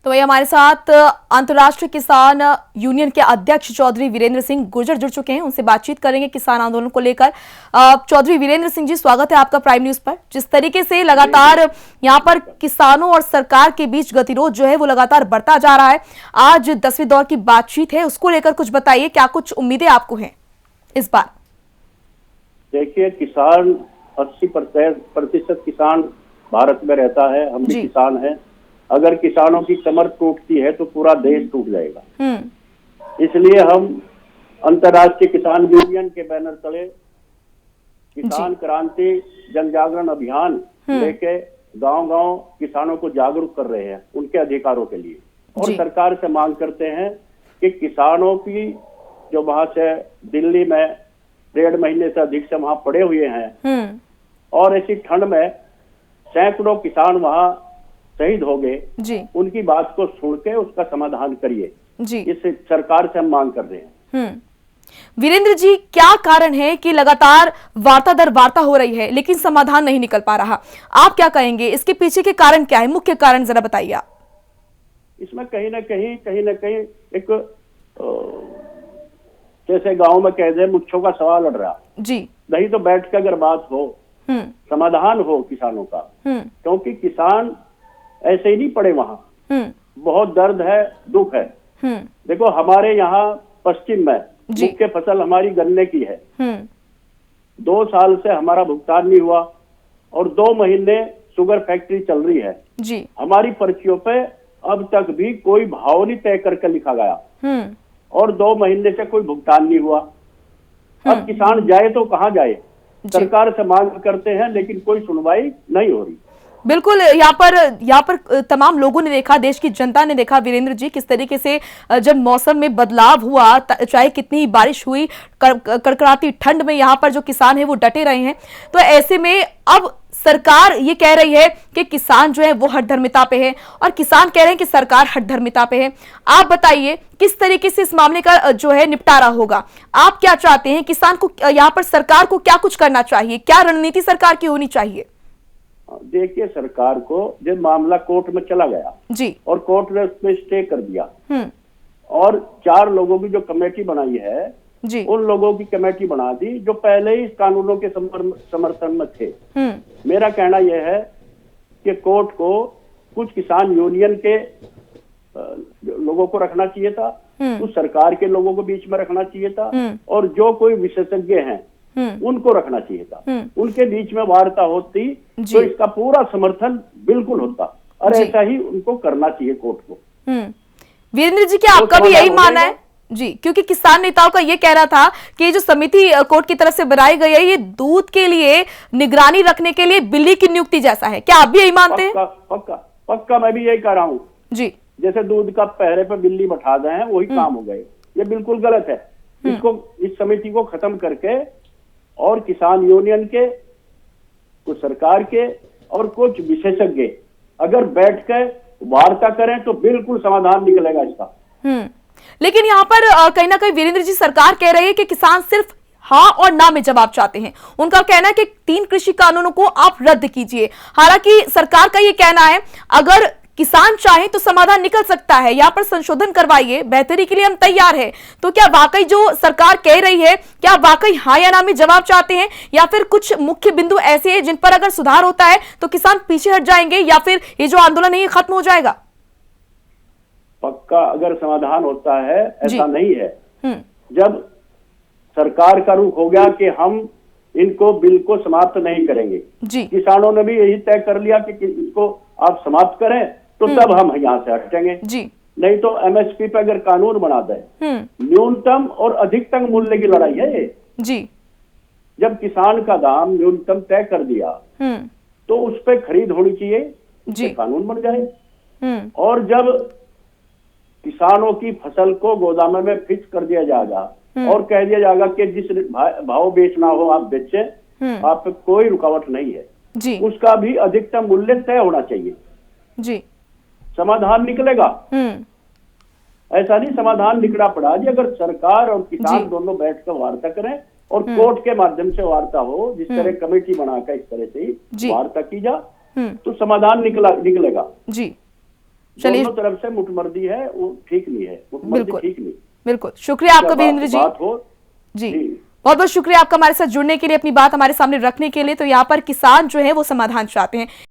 तो वही हमारे साथ अंतर्राष्ट्रीय किसान यूनियन के अध्यक्ष चौधरी वीरेंद्र सिंह गुर्जर जुड़ चुके हैं, उनसे बातचीत करेंगे किसान आंदोलन को लेकर। चौधरी वीरेंद्र सिंह जी, स्वागत है आपका प्राइम न्यूज पर। जिस तरीके से लगातार यहाँ पर किसानों और सरकार के बीच गतिरोध जो है वो लगातार बढ़ता जा रहा है, आज 10वें दौर की बातचीत है, उसको लेकर कुछ बताइए, क्या कुछ उम्मीदें आपको हैं इस बार? देखिए, किसान 80% किसान भारत में रहता है, हम भी किसान हैं। अगर किसानों की कमर टूटती है तो पूरा देश टूट जाएगा। इसलिए हम अंतर्राष्ट्रीय किसान यूनियन के बैनर तले किसान क्रांति जन जागरण अभियान लेके गांव-गांव किसानों को जागरूक कर रहे हैं उनके अधिकारों के लिए, और सरकार से मांग करते हैं कि किसानों की जो वहां से दिल्ली में 1.5 महीने से अधिक से वहां पड़े हुए हैं और ऐसी ठंड में सैकड़ों किसान वहां शहीद हो गए, उनकी बात को सुन के उसका समाधान करिए, इस सरकार से हम मांग कर रहे हैं। वीरेंद्र जी, क्या कारण है कि लगातार वार्ता दर वार्ता हो रही है लेकिन समाधान नहीं निकल पा रहा? आप क्या कहेंगे, इसके पीछे के कारण क्या है, मुख्य कारण जरा बताइए आप। इसमें कहीं ना कहीं एक जैसे गांव में कह दे मुच्छों का सवाल लड़ रहा जी, नहीं तो बैठ के अगर बात हो, समाधान हो किसानों का, क्योंकि किसान ऐसे ही नहीं पड़े वहां, बहुत दर्द है, दुख है। देखो, हमारे यहाँ पश्चिम में मुख्य फसल हमारी गन्ने की है। 2 साल से हमारा भुगतान नहीं हुआ और 2 महीने शुगर फैक्ट्री चल रही है जी। हमारी पर्चियों पे अब तक भी कोई भाव नहीं तय करके लिखा गया और 2 महीने से कोई भुगतान नहीं हुआ। अब किसान जाए तो कहाँ जाए? सरकार से मांग करते हैं लेकिन कोई सुनवाई नहीं हो रही। बिल्कुल, यहाँ पर तमाम लोगों ने देखा, देश की जनता ने देखा वीरेंद्र जी, किस तरीके से जब मौसम में बदलाव हुआ, चाहे कितनी बारिश हुई, कड़कड़ाती ठंड में यहाँ पर जो किसान है वो डटे रहे हैं। तो ऐसे में अब सरकार ये कह रही है कि किसान जो है वो हठधर्मिता पे है और किसान कह रहे हैं कि सरकार हठधर्मिता पे है। आप बताइए किस तरीके से इस मामले का जो है निपटारा होगा? आप क्या चाहते हैं? किसान को यहाँ पर सरकार को क्या कुछ करना चाहिए, क्या रणनीति सरकार की होनी चाहिए? देखिए, सरकार को जब मामला कोर्ट में चला गया जी, और कोर्ट ने उसमें स्टे कर दिया और 4 लोगों की जो कमेटी बनाई है जी, उन लोगों की कमेटी बना दी जो पहले ही इस कानूनों के समर्थन में थे। मेरा कहना यह है कि कोर्ट को कुछ किसान यूनियन के लोगों को रखना चाहिए था, कुछ सरकार के लोगों को बीच में रखना चाहिए था और जो कोई विशेषज्ञ हैं उनको रखना चाहिए था। उनके बीच में वार्ता होती तो इसका पूरा समर्थन बिल्कुल होता और ऐसा ही उनको करना चाहिए कोर्ट को। वीरेंद्र जी, क्या आपका भी यही मानना है? जी, क्योंकि किसान नेताओं का ये कहना था कि ये जो समिति कोर्ट की तरफ से बनाई गई है ये दूध के लिए निगरानी रखने के लिए बिल्ली की नियुक्ति जैसा है। क्या आप भी यही मानते हैं? पक्का मैं भी यही कह रहा हूँ जी। जैसे दूध का पहरे पे बिल्ली बैठा दें वही काम हो गए, ये बिल्कुल गलत है। इसको, इस समिति को खत्म करके और किसान यूनियन के, कुछ सरकार के और कुछ विशेषज्ञ अगर बैठ कर वार्ता करें तो बिल्कुल समाधान निकलेगा इसका। लेकिन यहाँ पर कहीं ना कहीं वीरेंद्र जी, सरकार कह रही है कि किसान सिर्फ हाँ और ना में जवाब चाहते हैं। उनका कहना है कि 3 कृषि कानूनों को आप रद्द कीजिए। हालांकि सरकार का ये कहना है अगर किसान चाहे तो समाधान निकल सकता है, यहाँ पर संशोधन करवाइए, बेहतरी के लिए हम तैयार हैं। तो क्या वाकई जो सरकार कह रही है, क्या वाकई हाँ या ना में जवाब चाहते हैं, या फिर कुछ मुख्य बिंदु ऐसे हैं जिन पर अगर सुधार होता है तो किसान पीछे हट जाएंगे, या फिर ये जो आंदोलन है ये खत्म हो जाएगा? पक्का अगर समाधान होता है, ऐसा नहीं है। जब सरकार का रुख हो गया कि हम इनको बिल को समाप्त नहीं करेंगे, किसानों ने भी यही तय कर लिया कि इसको आप समाप्त करें तो तब हम यहाँ से हटेंगे। नहीं तो एमएसपी पे अगर कानून बना दे, न्यूनतम और अधिकतम मूल्य की लड़ाई है ये। जब किसान का दाम न्यूनतम तय कर दिया तो उस पर खरीद होनी चाहिए, कानून बन जाए। और जब किसानों की फसल को गोदाम में फिक्स कर दिया जाएगा और कह दिया जाएगा कि जिस भाव बेचना हो आप बेचें, आप पे कोई रुकावट नहीं है, उसका भी अधिकतम मूल्य तय होना चाहिए, समाधान निकलेगा। ऐसा नहीं समाधान निकला पड़ा जी, अगर सरकार और किसान दोनों बैठकर वार्ता करें और कोर्ट के माध्यम से वार्ता हो, जिस तरह कमेटी बनाकर इस तरह से वार्ता की जा तो समाधान निकलेगा। चलिए, दोनों तरफ से मुठमर्दी है, वो ठीक नहीं है, मुठमर्दी ठीक नहीं। बिल्कुल, शुक्रिया आपका वीरेंद्र जी। जी, बहुत बहुत शुक्रिया आपका हमारे साथ जुड़ने के लिए, अपनी बात हमारे सामने रखने के लिए। तो यहाँ पर किसान जो है वो समाधान चाहते हैं।